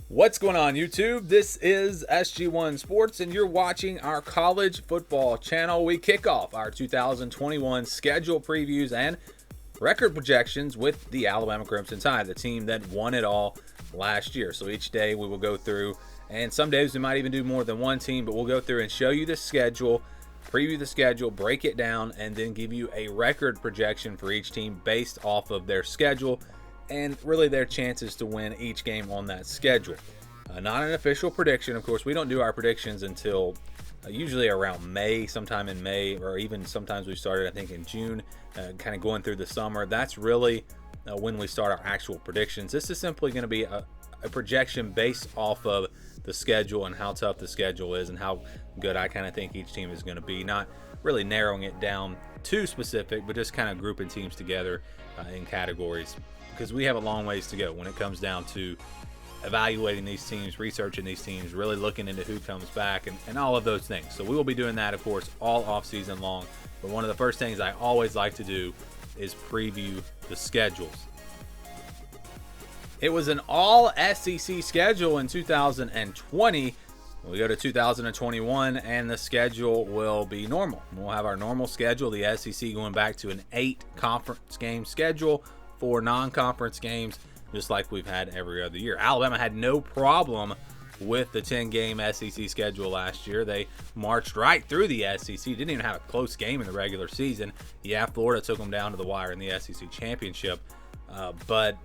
What's going on, YouTube? This is SG1 Sports, and you're watching our college football channel. We kick off our 2021 schedule previews and record projections with the Alabama Crimson Tide, the team that won it all last year. So each day we will go through, and some days we might even do more than one team, but we'll go through and show you the schedule, preview the schedule, break it down, and then give you a record projection for each team based off of their schedule and really their chances to win each game on that schedule. Not an official prediction. Of course, we don't do our predictions until usually around May, sometime in May, or even sometimes we started, I think, in June, kind of going through the summer. That's really when we start our actual predictions. This is simply going to be a projection based off of the schedule and how tough the schedule is and how good I kind of think each team is going to be. Not really narrowing it down too specific, but just kind of grouping teams together in categories, because we have a long ways to go when it comes down to evaluating these teams, researching these teams, really looking into who comes back and all of those things. So we will be doing that, of course, all off season long. But one of the first things I always like to do is preview the schedules. It was an all SEC schedule in 2020. We go to 2021 and the schedule will be normal. We'll have our normal schedule, the SEC going back to an 8 conference game schedule, 4 non-conference games, just like we've had every other year. Alabama had no problem with the 10-game SEC schedule last year. They marched right through the SEC, didn't even have a close game in the regular season. Yeah, Florida took them down to the wire in the SEC championship, but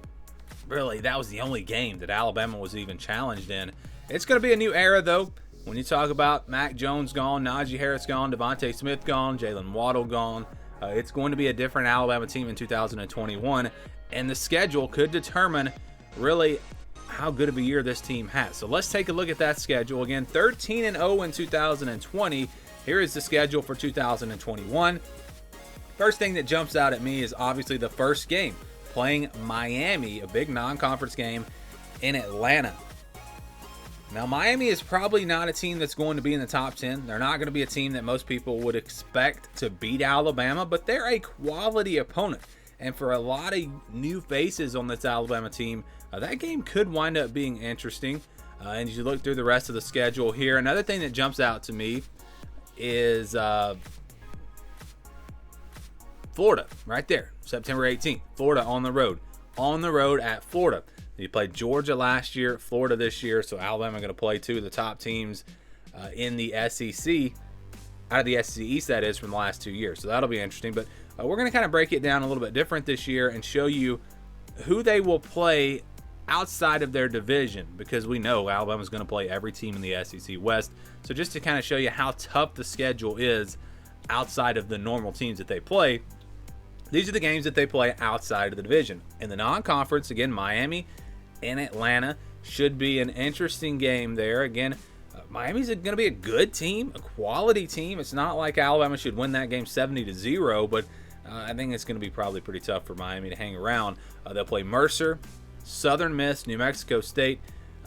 really that was the only game that Alabama was even challenged in. It's going to be a new era, though. When you talk about Mac Jones gone, Najee Harris gone, Devontae Smith gone, Jalen Waddle gone, it's going to be a different Alabama team in 2021, and the schedule could determine really how good of a year this team has. So let's take a look at that schedule. Again, 13-0 in 2020. Here is the schedule for 2021. First thing that jumps out at me is obviously the first game, playing Miami, a big non-conference game in Atlanta. Now, Miami is probably not a team that's going to be in the top 10. They're not going to be a team that most people would expect to beat Alabama, but they're a quality opponent. And for a lot of new faces on this Alabama team, that game could wind up being interesting. And as you look through the rest of the schedule here, another thing that jumps out to me is Florida, right there, September 18th. Florida on the road at Florida. You played Georgia last year, Florida this year, so Alabama going to play two of the top teams in the SEC, out of the SEC East, that is, from the last 2 years. So that'll be interesting. But we're going to kind of break it down a little bit different this year and show you who they will play outside of their division, because we know Alabama's going to play every team in the SEC West. So just to kind of show you how tough the schedule is outside of the normal teams that they play, these are the games that they play outside of the division. In the non-conference, again, Miami in Atlanta should be an interesting game there. Again, Miami's going to be a good team, a quality team. It's not like Alabama should win that game 70-0, but I think it's going to be probably pretty tough for Miami to hang around. They'll play Mercer, Southern Miss, New Mexico State.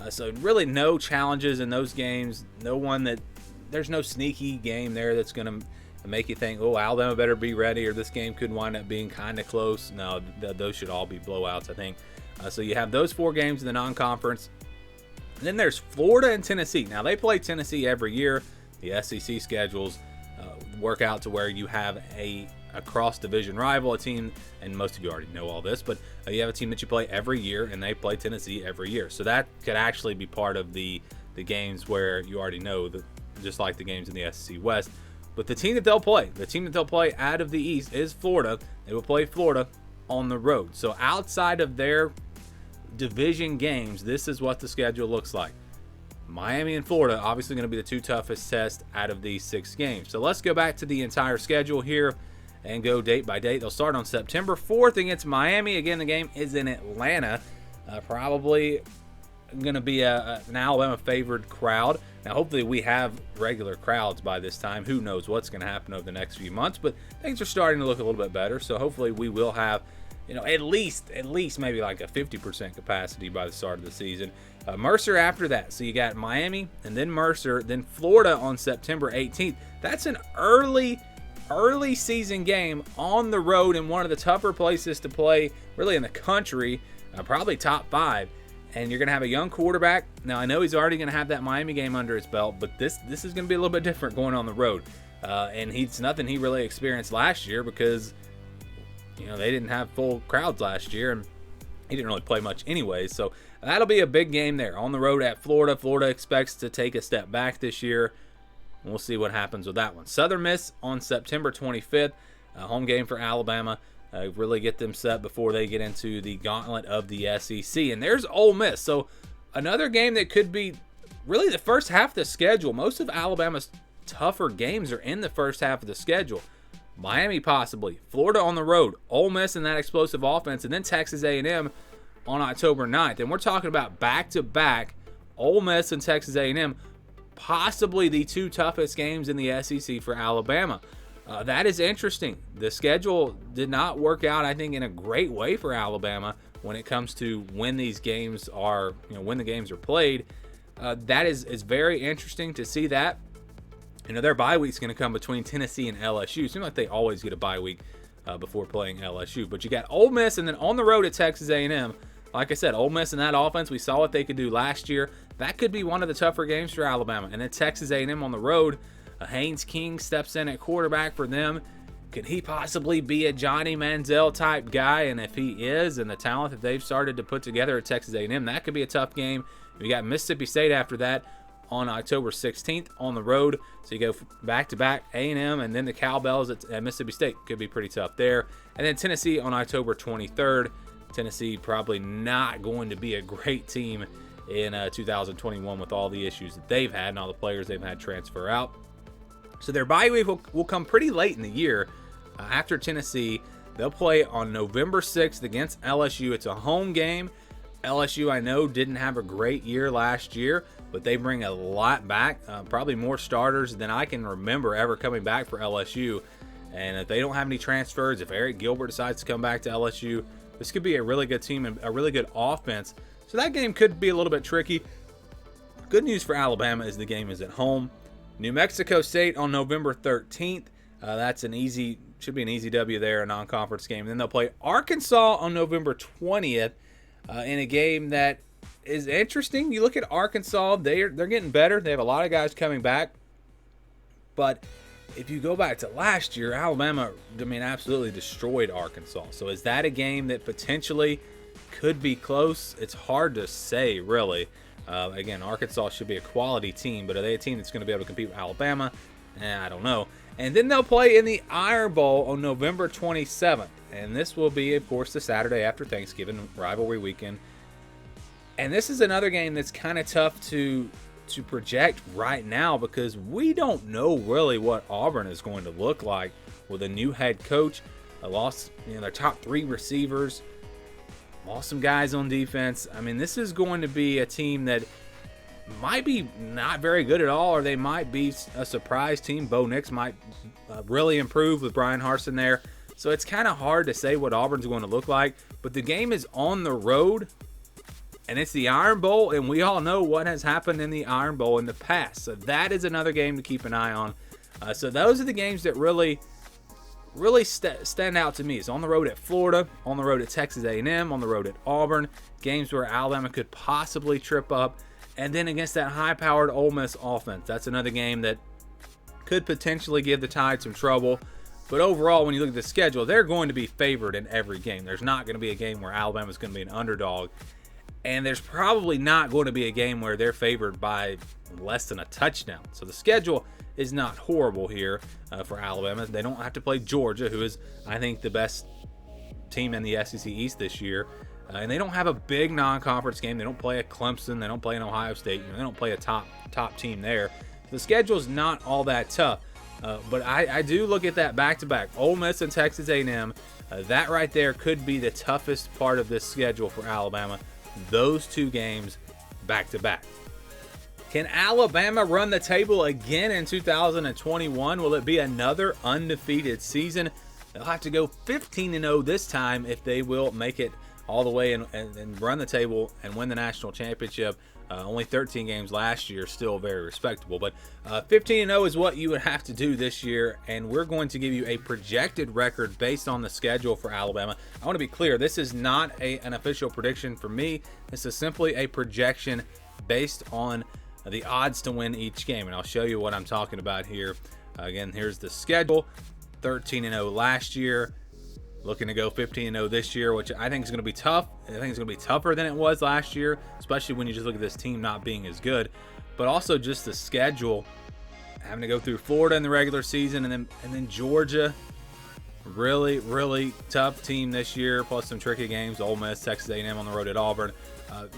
So really no challenges in those games. There's no sneaky game there that's going to make you think, oh, Alabama better be ready, or this game could wind up being kind of close. No, those should all be blowouts, I think. So you have those 4 games in the non-conference. And then there's Florida and Tennessee. Now, they play Tennessee every year. The SEC schedules work out to where you have a cross-division rival, a team, and most of you already know all this, but you have a team that you play every year, and they play Tennessee every year. So that could actually be part of the games where you already know, just like the games in the SEC West. But the team that they'll play out of the East is Florida. They will play Florida on the road. So outside of their division games, this is what the schedule looks like. Miami and Florida obviously going to be the 2 toughest tests out of these 6 games. So let's go back to the entire schedule here and go date by date. They'll start on September 4th against Miami. Again, the game is in Atlanta. Probably going to be an Alabama favored crowd. Now, hopefully we have regular crowds by this time. Who knows what's going to happen over the next few months, but things are starting to look a little bit better. So hopefully we will have, at least maybe like a 50% capacity by the start of the season. Mercer after that. So you got Miami and then Mercer, then Florida on September 18th. That's an early season game on the road in one of the tougher places to play really in the country, probably top 5. and you're going to have a young quarterback. Now, I know he's already going to have that Miami game under his belt, but this is going to be a little bit different going on the road. And it's nothing he really experienced last year because, they didn't have full crowds last year, and he didn't really play much anyway. So that'll be a big game there on the road at Florida. Florida expects to take a step back this year. We'll see what happens with that one. Southern Miss on September 25th, a home game for Alabama. Really get them set before they get into the gauntlet of the SEC. And there's Ole Miss. So another game that could be really the first half of the schedule. Most of Alabama's tougher games are in the first half of the schedule. Miami possibly, Florida on the road, Ole Miss and that explosive offense, and then Texas A&M on October 9th. And we're talking about back-to-back Ole Miss and Texas A&M, possibly the two toughest games in the SEC for Alabama. That is interesting. The schedule did not work out, I think, in a great way for Alabama when it comes to when these games are, when the games are played. That is very interesting to see that. Their bye week's going to come between Tennessee and LSU. Seems like they always get a bye week before playing LSU. But you got Ole Miss, and then on the road at Texas A&M. Like I said, Ole Miss and that offense, we saw what they could do last year. That could be one of the tougher games for Alabama. And then Texas A&M on the road. Haynes King steps in at quarterback for them. Could he possibly be a Johnny Manziel type guy? And if he is, and the talent that they've started to put together at Texas A&M, that could be a tough game. We got Mississippi State after that on October 16th on the road. So you go back-to-back A&M and then the Cowbells at Mississippi State. Could be pretty tough there. And then Tennessee on October 23rd. Tennessee probably not going to be a great team in 2021 with all the issues that they've had and all the players they've had transfer out. So their bye week will come pretty late in the year after Tennessee. They'll play on November 6th against LSU. It's a home game. LSU, I know, didn't have a great year last year, but they bring a lot back, probably more starters than I can remember ever coming back for LSU. And if they don't have any transfers, if Eric Gilbert decides to come back to LSU, this could be a really good team and a really good offense. So that game could be a little bit tricky. Good news for Alabama is the game is at home. New Mexico State on November 13th. Should be an easy W there, a non-conference game. And then they'll play Arkansas on November 20th in a game that is interesting. You look at Arkansas, they're getting better. They have a lot of guys coming back. But if you go back to last year, Alabama, absolutely destroyed Arkansas. So is that a game that potentially could be close? It's hard to say, really. Again, Arkansas should be a quality team, but are they a team that's going to be able to compete with Alabama? I don't know. And then they'll play in the Iron Bowl on November 27th. And this will be, of course, the Saturday after Thanksgiving, rivalry weekend. And this is another game that's kind of tough to project right now because we don't know really what Auburn is going to look like with a new head coach. Lost their top 3 receivers. Lost some guys on defense. This is going to be a team that might be not very good at all, or they might be a surprise team. Bo Nix might really improve with Brian Harsin there. So it's kind of hard to say what Auburn's going to look like. But the game is on the road, and it's the Iron Bowl, and we all know what has happened in the Iron Bowl in the past. So that is another game to keep an eye on. So those are the games that really stand out to me. It's on the road at Florida, on the road at Texas A&M, on the road at Auburn, games where Alabama could possibly trip up, and then against that high-powered Ole Miss offense. That's another game that could potentially give the Tide some trouble. But overall, when you look at the schedule, they're going to be favored in every game. There's not going to be a game where Alabama's going to be an underdog, and there's probably not going to be a game where they're favored by less than a touchdown. So the schedule is not horrible here for Alabama. They don't have to play Georgia, who is, I think, the best team in the SEC East this year. And they don't have a big non-conference game. They don't play at Clemson. They don't play in Ohio State. They don't play a top team there. The schedule is not all that tough. But I do look at that back-to-back. Ole Miss and Texas A&M. That right there could be the toughest part of this schedule for Alabama. Those two games back-to-back. Can Alabama run the table again in 2021? Will it be another undefeated season? They'll have to go 15-0 this time if they will make it all the way and run the table and win the national championship. Only 13 games last year, still very respectable. But 15-0 is what you would have to do this year, and we're going to give you a projected record based on the schedule for Alabama. I want to be clear, this is not an official prediction for me. This is simply a projection based on the odds to win each game, and I'll show you what I'm talking about here. Again, here's the schedule. 13-0 last year. Looking to go 15-0 this year, which I think is going to be tough. I think it's going to be tougher than it was last year, especially when you just look at this team not being as good. But also just the schedule, having to go through Florida in the regular season, and then Georgia. Really, really tough team this year, plus some tricky games. Ole Miss, Texas A&M on the road at Auburn.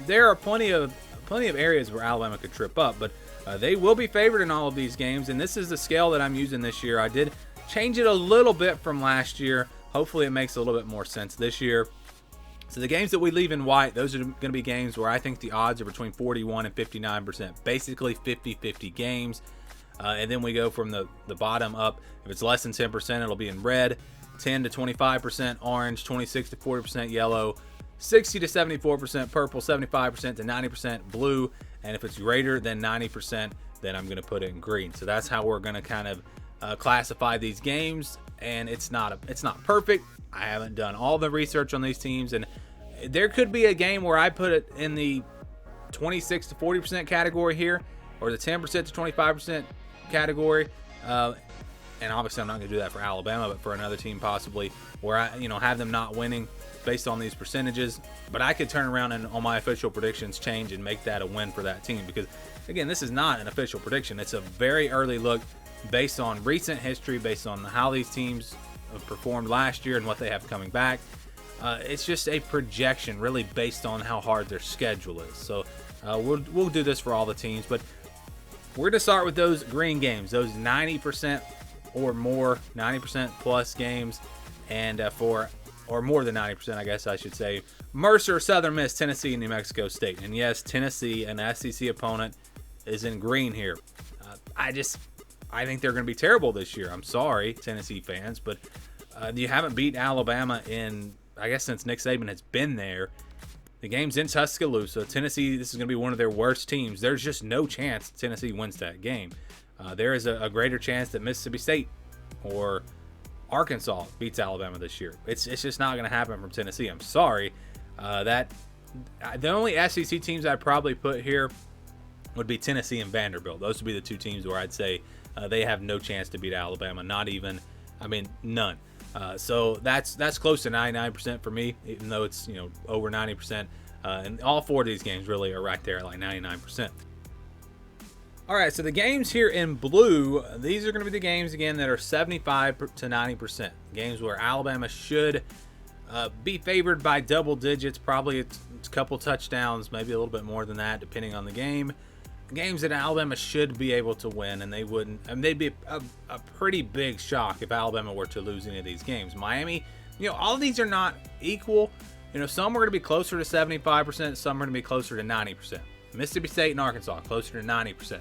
There are plenty of areas where Alabama could trip up, but they will be favored in all of these games. And this is the scale that I'm using this year. I did change it a little bit from last year. Hopefully it makes a little bit more sense this year. So the games that we leave in white, those are going to be games where I think the odds are between 41 and 59%. Basically 50-50 games. And then we go from the bottom up. If it's less than 10%, it'll be in red. 10 to 25% orange. 26 to 40% yellow. 60 to 74% purple. 75% to 90% blue. And if it's greater than 90%, then I'm going to put it in green. So that's how we're going to kind of classify these games. And it's not perfect. I haven't done all the research on these teams, and there could be a game where I put it in the 26 to 40% category here, or the 10% to 25% category. And obviously I'm not going to do that for Alabama, but for another team possibly, where I have them not winning based on these percentages. But I could turn around and on my official predictions change and make that a win for that team, because again, this is not an official prediction. It's a very early look based on recent history, based on how these teams have performed last year and what they have coming back. It's just a projection really based on how hard their schedule is. So we'll do this for all the teams, but we're going to start with those green games, those 90% or more, 90% plus games, and or more than 90%, I guess I should say. Mercer, Southern Miss, Tennessee, and New Mexico State. And yes, Tennessee, an SEC opponent, is in green here. I think they're going to be terrible this year. I'm sorry, Tennessee fans, but you haven't beat Alabama in, I guess, since Nick Saban has been there. The game's in Tuscaloosa. Tennessee, this is going to be one of their worst teams. There's just no chance Tennessee wins that game. There is a greater chance that Mississippi State or Arkansas beats Alabama this year. It's just not going to happen from Tennessee. I'm sorry. The only SEC teams I'd probably put here would be Tennessee and Vanderbilt. Those would be the two teams where I'd say they have no chance to beat Alabama. None. So that's close to 99% for me, even though it's over 90%. And all four of these games really are right there at like 99%. All right, so the games here in blue, these are going to be the games again that are 75 to 90%. Games where Alabama should be favored by double digits, probably it's a couple touchdowns, maybe a little bit more than that, depending on the game. Games that Alabama should be able to win, and they wouldn't. They'd be a pretty big shock if Alabama were to lose any of these games. Miami, all of these are not equal. Some are going to be closer to 75%, some are going to be closer to 90%. Mississippi State and Arkansas closer to 90%.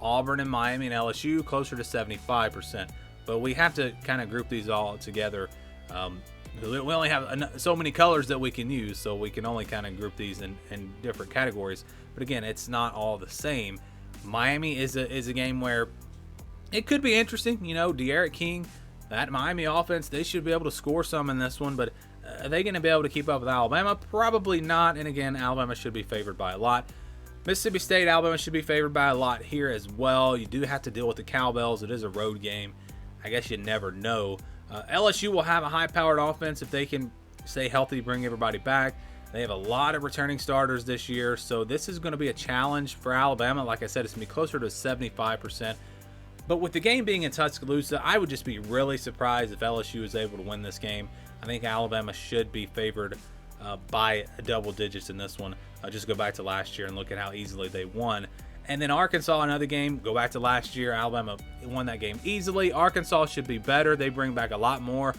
Auburn and Miami and LSU closer to 75%. But we have to kind of group these all together. We only have so many colors that we can use, so we can only kind of group these in different categories. But again, it's not all the same. Miami is a game where it could be interesting. De'Aaron King, that Miami offense, they should be able to score some in this one. But are they going to be able to keep up with Alabama? Probably not. And again, Alabama should be favored by a lot. Mississippi State, Alabama should be favored by a lot here as well. You do have to deal with the Cowbells. It is a road game. I guess you never know. LSU will have a high-powered offense if they can stay healthy, bring everybody back. They have a lot of returning starters this year, so this is going to be a challenge for Alabama. Like I said, it's going to be closer to 75%. But with the game being in Tuscaloosa, I would just be really surprised if LSU is able to win this game. I think Alabama should be favored by double digits in this one. Just go back to last year and look at how easily they won. And then Arkansas, another game. Go back to last year. Alabama won that game easily. Arkansas should be better. They bring back a lot more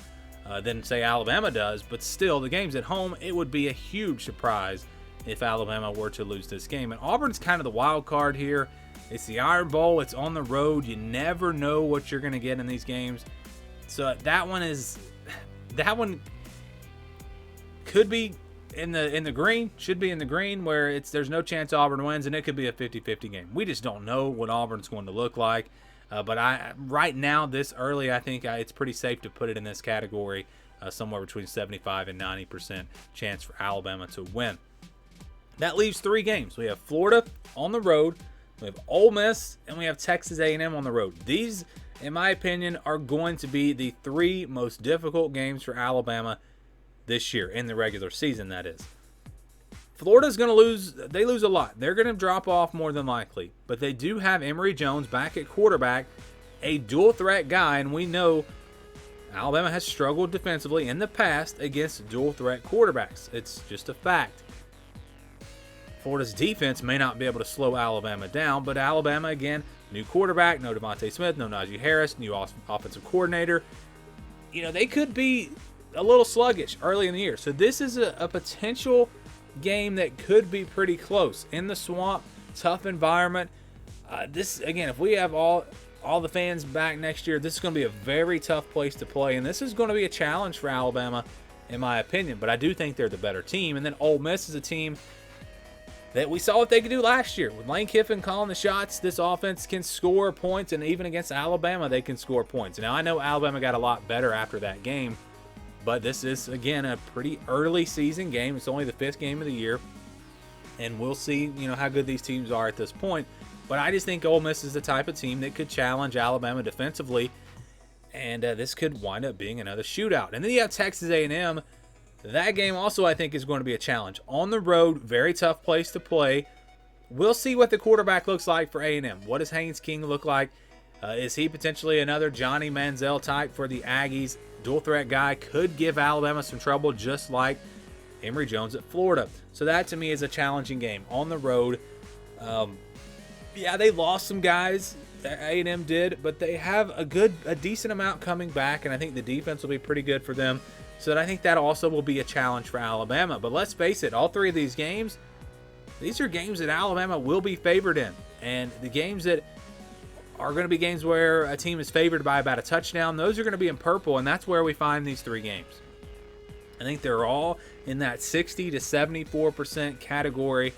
than, say, Alabama does. But still, the game's at home. It would be a huge surprise if Alabama were to lose this game. And Auburn's kind of the wild card here. It's the Iron Bowl. It's on the road. You never know what you're going to get in these games. So that one could be in the green, should be in the green, where there's no chance Auburn wins, and it could be a 50-50 game. We just don't know what Auburn's going to look like. But right now, this early, I think it's pretty safe to put it in this category, somewhere between 75 and 90% chance for Alabama to win. That leaves 3 games. We have Florida on the road, we have Ole Miss, and we have Texas A&M on the road. These, in my opinion, are going to be the 3 most difficult games for Alabama this year, in the regular season, that is. Florida's going to lose. They lose a lot. They're going to drop off more than likely. But they do have Emory Jones back at quarterback, a dual threat guy, and we know Alabama has struggled defensively in the past against dual threat quarterbacks. It's just a fact. Florida's defense may not be able to slow Alabama down, but Alabama, again, new quarterback, no Devontae Smith, no Najee Harris, new offensive coordinator. They could be a little sluggish early in the year. So this is a potential game that could be pretty close. In the swamp, tough environment. This, again, if we have all the fans back next year, this is going to be a very tough place to play, and this is going to be a challenge for Alabama, in my opinion. But I do think they're the better team. And then Ole Miss is a team that we saw what they could do last year. With Lane Kiffin calling the shots, this offense can score points, and even against Alabama, they can score points. Now, I know Alabama got a lot better after that game, but this is, again, a pretty early season game. It's only the 5th game of the year, and we'll see, how good these teams are at this point. But I just think Ole Miss is the type of team that could challenge Alabama defensively, and this could wind up being another shootout. And then you have Texas A&M. That game also, I think, is going to be a challenge. On the road, very tough place to play. We'll see what the quarterback looks like for A&M. What does Haynes King look like? Is he potentially another Johnny Manziel type for the Aggies? Dual threat guy, could give Alabama some trouble, just like Emory Jones at Florida. So that, to me, is a challenging game. On the road, yeah, they lost some guys. A&M did, but they have a decent amount coming back, and I think the defense will be pretty good for them. So I think that also will be a challenge for Alabama. But let's face it, all 3 of these games, these are games that Alabama will be favored in. And the games that are going to be games where a team is favored by about a touchdown, those are going to be in purple, and that's where we find these 3 games. I think they're all in that 60 to 74% category.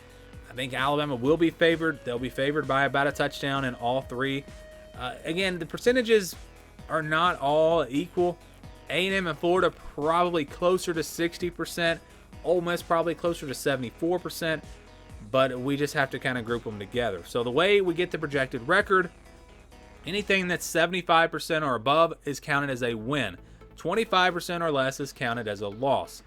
I think Alabama will be favored. They'll be favored by about a touchdown in all 3. Again, the percentages are not all equal. A&M and Florida probably closer to 60%. Ole Miss probably closer to 74%. But we just have to kind of group them together. So the way we get the projected record, anything that's 75% or above is counted as a win. 25% or less is counted as a loss.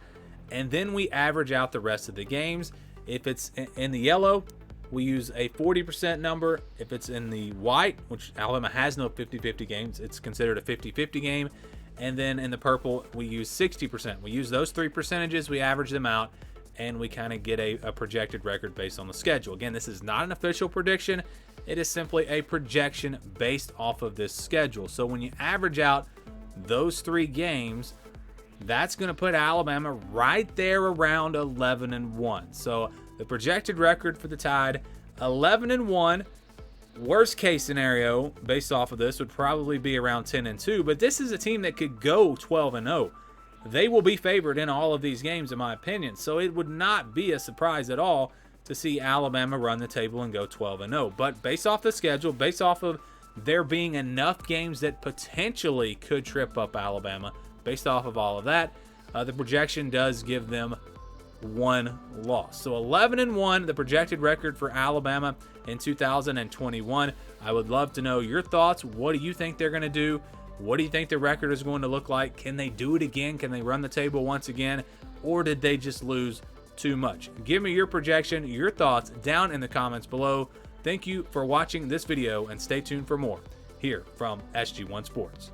And then we average out the rest of the games. If it's in the yellow, we use a 40% number. If it's in the white, which Alabama has no 50-50 games, it's considered a 50-50 game. And then in the purple, we use 60%. We use those 3 percentages, we average them out, and we kind of get a projected record based on the schedule. Again, this is not an official prediction. It is simply a projection based off of this schedule. So when you average out those 3 games, that's going to put Alabama right there around 11-1. So the projected record for the Tide, 11-1. Worst case scenario based off of this would probably be around 10-2, but this is a team that could go 12-0. They will be favored in all of these games, in my opinion, so it would not be a surprise at all to see Alabama run the table and go 12-0. But based off the schedule, based off of there being enough games that potentially could trip up Alabama, based off of all of that, the projection does give them 1 loss. So 11-1, the projected record for Alabama in 2021. I would love to know your thoughts. What do you think they're going to do? What do you think the record is going to look like? Can they do it again? Can they run the table once again? Or did they just lose too much? Give me your projection, your thoughts down in the comments below. Thank you for watching this video, and stay tuned for more here from SG1 Sports.